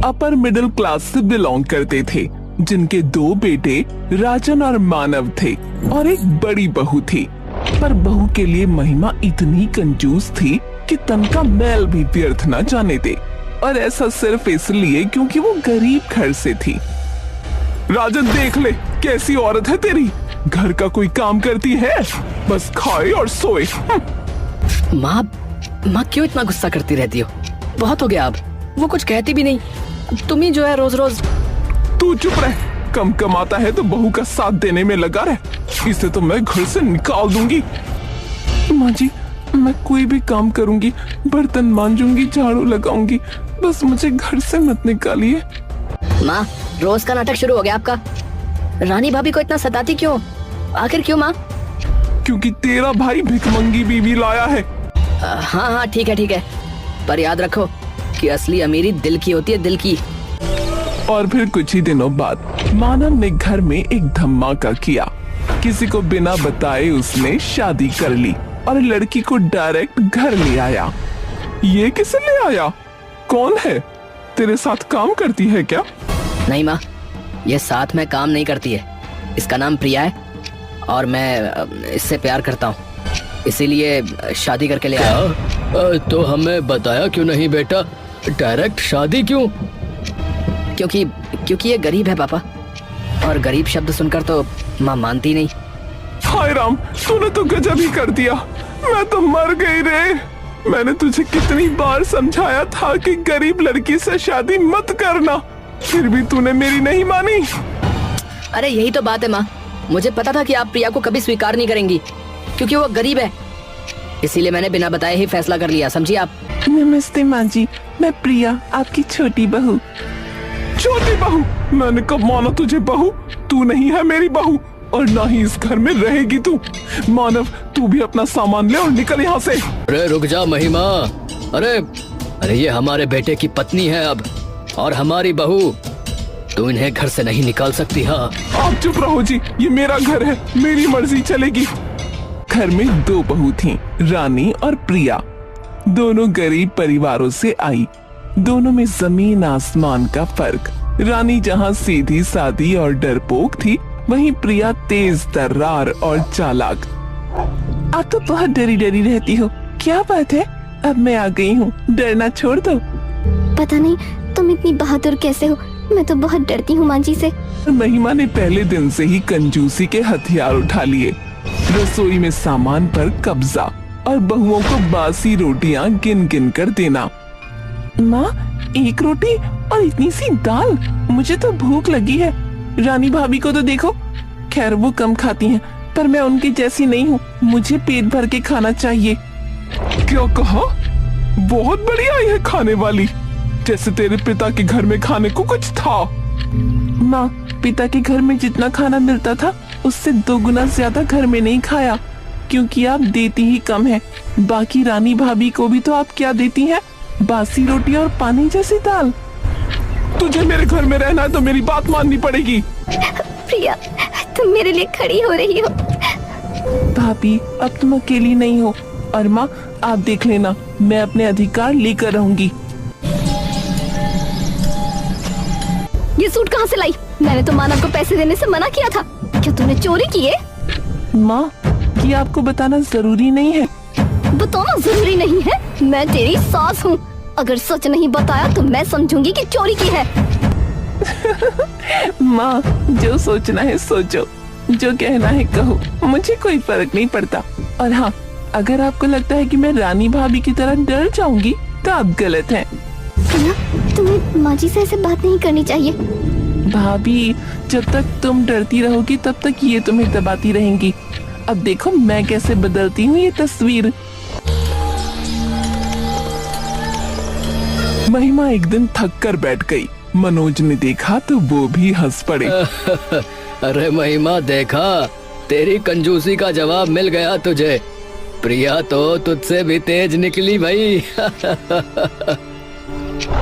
Upper middle class से belong करते थे, जिनके 2 बेटे राजन और मानव थे और एक बड़ी बहू थी। पर बहू के लिए महिमा इतनी कंजूस थी कि तन का मैल भी व्यर्थ न जाने दे, और ऐसा सिर्फ इसलिए क्योंकि वो गरीब घर से थी। राजन देख ले कैसी औरत है तेरी, घर का कोई काम करती है, बस खाए और सोए। माँ क्यों इतना गुस्सा करती रहती हो? बहुत हो गया अब, वो कुछ कहती भी नहीं, तुम ही जो है रोज रोज। तू चुप रह, कम कमाता है तो बहू का साथ देने में लगा रहे, इसे तो मैं घर से निकाल दूंगी। माँ जी, मैं कोई भी काम करूंगी, बर्तन मांजूंगी, झाड़ू लगाऊंगी, बस मुझे घर से मत निकालिए। माँ, रोज का नाटक शुरू हो गया आपका। रानी भाभी को इतना सताती क्यों? आखिर क्यों माँ? क्योंकि तेरा भाई भिखमंगी बीवी लाया है। हाँ ठीक है, पर याद रखो कि असली अमीरी दिल की होती है, दिल की। और फिर कुछ ही दिनों बाद मानव ने घर में एक धमाका किया। किसी को बिना बताए उसने शादी कर ली और लड़की को डायरेक्ट घर ले आया। ये किसे ले आया? कौन है? तेरे साथ काम करती है क्या? नहीं माँ, ये साथ में काम नहीं करती है। इसका नाम प्रिया है और मैं इससे प्यार करता हूँ, इसीलिए शादी करके ले आया। तो हमें बताया क्यों नहीं बेटा, डायरेक्ट शादी क्यों? क्योंकि ये गरीब है पापा, और गरीब शब्द सुनकर तो माँ मानती नहीं। हाय राम, तूने तो गजब ही कर दिया, मैं तो मर गई रे। मैंने तुझे कितनी बार समझाया था कि गरीब लड़की से शादी मत करना, फिर भी तूने मेरी नहीं मानी। अरे यही तो बात है माँ, मुझे पता था कि आप प्रिया को कभी स्वीकार नहीं करेंगी, क्योंकि वो गरीब है, इसीलिए मैंने बिना बताए ही फैसला कर लिया, समझिए आप। नमस्ते माँ जी, मैं प्रिया, आपकी छोटी बहू। छोटी बहू? मैंने कब माना तुझे बहू? तू नहीं है मेरी बहू, और ना ही इस घर में रहेगी तू। मानव, तू भी अपना सामान ले और निकल यहाँ से। अरे रुक जा महिमा, अरे ये हमारे बेटे की पत्नी है अब, और हमारी बहू, तू इन्हें घर से नहीं निकाल सकती। हाँ, आप चुप रहो जी, ये मेरा घर है, मेरी मर्जी चलेगी। घर में 2 बहू थीं, रानी और प्रिया। दोनों गरीब परिवारों से आई, दोनों में जमीन आसमान का फर्क। रानी जहाँ सीधी सादी और डरपोक थी, वहीं प्रिया तेज तर्रार और चालाक। आप तो बहुत डरी डरी रहती हो, क्या बात है? अब मैं आ गई हूँ, डरना छोड़ दो। पता नहीं तुम इतनी बहादुर कैसे हो, मैं तो बहुत डरती हूँ माँ जी से। महिमा ने पहले दिन से ही कंजूसी के हथियार उठा लिए। रसोई में सामान पर कब्जा और बहुओं को बासी रोटियां गिन गिन कर देना। माँ, 1 रोटी और इतनी सी दाल, मुझे तो भूख लगी है। रानी भाभी को तो देखो, खैर वो कम खाती हैं, पर मैं उनकी जैसी नहीं हूँ, मुझे पेट भर के खाना चाहिए। क्या कहा? बहुत बढ़िया है खाने वाली, जैसे तेरे पिता के घर में खाने को कुछ था। माँ, पिता के घर में जितना खाना मिलता था उससे 2 गुना ज्यादा घर में नहीं खाया, क्योंकि आप देती ही कम है। बाकी रानी भाभी को भी तो आप क्या देती हैं? बासी रोटी और पानी जैसी दाल। तुझे मेरे घर में रहना है तो मेरी बात माननी पड़ेगी। प्रिया, तुम मेरे लिए खड़ी हो रही हो। भाभी, अब तुम अकेली नहीं हो, और माँ आप देख लेना, मैं अपने अधिकार लेकर रहूंगी। ये सूट कहाँ से लाई? मैंने तो मानव को पैसे देने से मना किया था, क्या तुमने चोरी की है? माँ, ये आपको बताना जरूरी नहीं है। बताना जरूरी नहीं है? मैं तेरी सास हूँ, अगर सच नहीं बताया तो मैं समझूंगी कि चोरी की है। माँ, जो सोचना है सोचो, जो कहना है कहो, मुझे कोई फर्क नहीं पड़ता। और हाँ, अगर आपको लगता है कि मैं रानी भाभी की तरह डर जाऊंगी तो आप गलत हैं। तुम्हें माँ जी से ऐसे बात नहीं करनी चाहिए। भाभी, जब तक तुम डरती रहोगी तब तक ये तुम्हें दबाती रहेंगी। अब देखो मैं कैसे बदलती हूँ ये तस्वीर। महिमा एक दिन थक कर बैठ गई। मनोज ने देखा तो वो भी हंस पड़े। अरे महिमा, देखा, तेरी कंजूसी का जवाब मिल गया तुझे। प्रिया तो तुझसे भी तेज निकली भाई।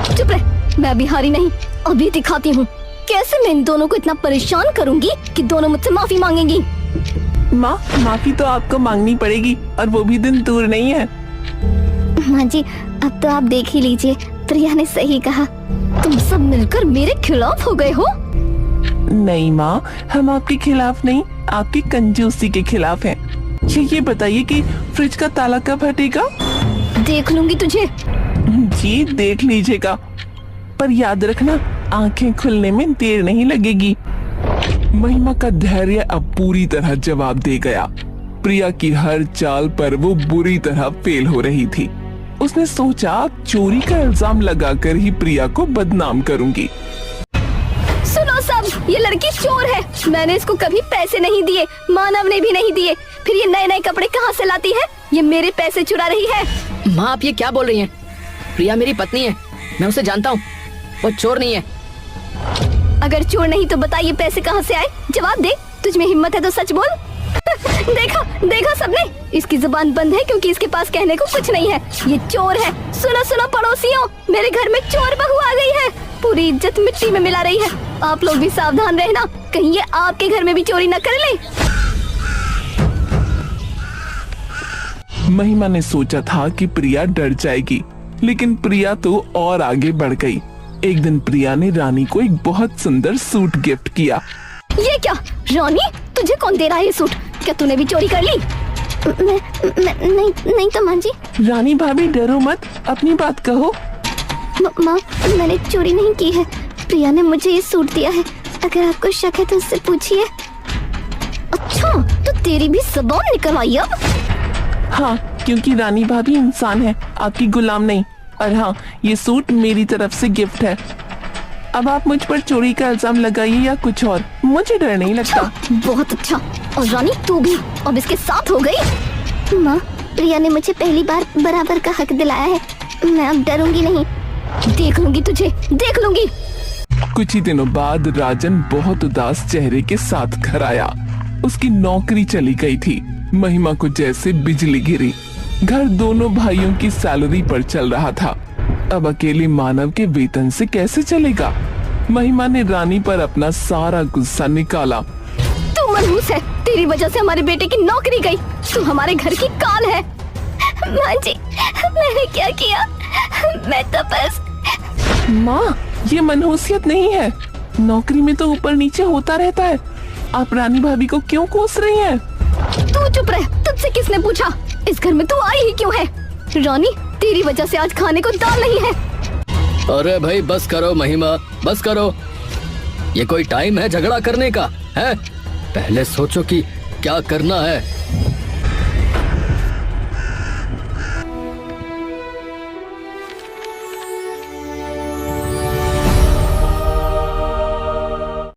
चुप रह, मैं अभी हारी नहीं, अभी दिखाती हूँ कैसे मैं इन दोनों को इतना परेशान करूंगी कि दोनों मुझसे माफी मांगेंगी। माँ, माफी तो आपको मांगनी पड़ेगी, और वो भी दिन दूर नहीं है। माँ जी, अब तो आप देख ही लीजिए, प्रिया ने सही कहा, तुम सब मिलकर मेरे खिलाफ हो गए हो। नहीं माँ, हम आपके खिलाफ नहीं, आपकी कंजूसी के खिलाफ हैं। ये बताइए कि फ्रिज का ताला कब हटेगा? देख लूंगी तुझे। जी देख लीजिएगा, पर याद रखना आंखें खुलने में देर नहीं लगेगी। महिमा का धैर्य अब पूरी तरह जवाब दे गया। प्रिया की हर चाल पर वो बुरी तरह फेल हो रही थी। उसने सोचा अब चोरी का इल्जाम लगाकर ही प्रिया को बदनाम करूंगी। सुनो सब, ये लड़की चोर है। मैंने इसको कभी पैसे नहीं दिए, मानव ने भी नहीं दिए। फिर ये नए नए कपड़े कहाँ से लाती है? ये मेरे पैसे चुरा रही है। माँ आप ये क्या बोल रही हैं? प्रिया मेरी पत्नी है, मैं उसे जानता हूँ, वो चोर नहीं है। अगर चोर नहीं तो बता ये पैसे कहाँ से आए? जवाब दे, तुझ में हिम्मत है तो सच बोल। देखा देखा सबने, इसकी जुबान बंद है क्योंकि इसके पास कहने को कुछ नहीं है। ये चोर है। सुनो सुनो पड़ोसियों, मेरे घर में चोर बहू आ गई है। पूरी इज्जत मिट्टी में मिला रही है। आप लोग भी सावधान रहना, कहीं ये आपके घर में भी चोरी न कर ले। महिमा ने सोचा था कि प्रिया डर जाएगी, लेकिन प्रिया तो और आगे बढ़ गई। एक दिन प्रिया ने रानी को एक बहुत सुंदर सूट गिफ्ट किया। ये क्या रानी, तुझे कौन दे रहा है ये सूट? क्या तूने भी चोरी कर ली? नहीं तो माँ जी। रानी भाभी डरो मत, अपनी बात कहो। माँ, मैंने चोरी नहीं की है। प्रिया ने मुझे ये सूट दिया है। अगर आपको शक है तो उससे पूछिए। अच्छा, तो तेरी भी ज़बान निकल आई अब? हाँ, क्योंकि रानी भाभी इंसान है, आपकी गुलाम नहीं। और हाँ, ये सूट मेरी तरफ से गिफ्ट है। अब आप मुझ पर चोरी का इल्जाम लगाइए या कुछ और, मुझे डर नहीं लगता। बहुत अच्छा। और रानी तू भी अब इसके साथ हो गई। माँ, प्रिया ने मुझे पहली बार बराबर का हक दिलाया है। मैं अब डरूंगी नहीं। देख लूंगी तुझे, देख लूंगी। कुछ ही दिनों बाद राजन बहुत उदास चेहरे के साथ घर आया। उसकी नौकरी चली गई थी। महिमा को जैसे बिजली गिरी। घर दोनों भाइयों की सैलरी पर चल रहा था। अब अकेले मानव के वेतन से कैसे चलेगा? महिमा ने रानी पर अपना सारा गुस्सा निकाला। तू मनहूस है, तेरी वजह से हमारे बेटे की नौकरी गई। तू हमारे घर की काल है। माँ जी, मैंने क्या किया? मैं तो बस। माँ, ये मनहूसियत नहीं है। नौकरी में तो ऊपर नीचे होता रहता है। आप रानी भाभी को क्यों कोस रही हैं? तू चुप रह, तुझसे किसने पूछा? इस घर में तू आई ही क्यों है? रानी, तेरी वजह से आज खाने को दाल नहीं है। अरे भाई बस करो महिमा, बस करो। ये कोई टाइम है झगड़ा करने का? है? पहले सोचो कि क्या करना है।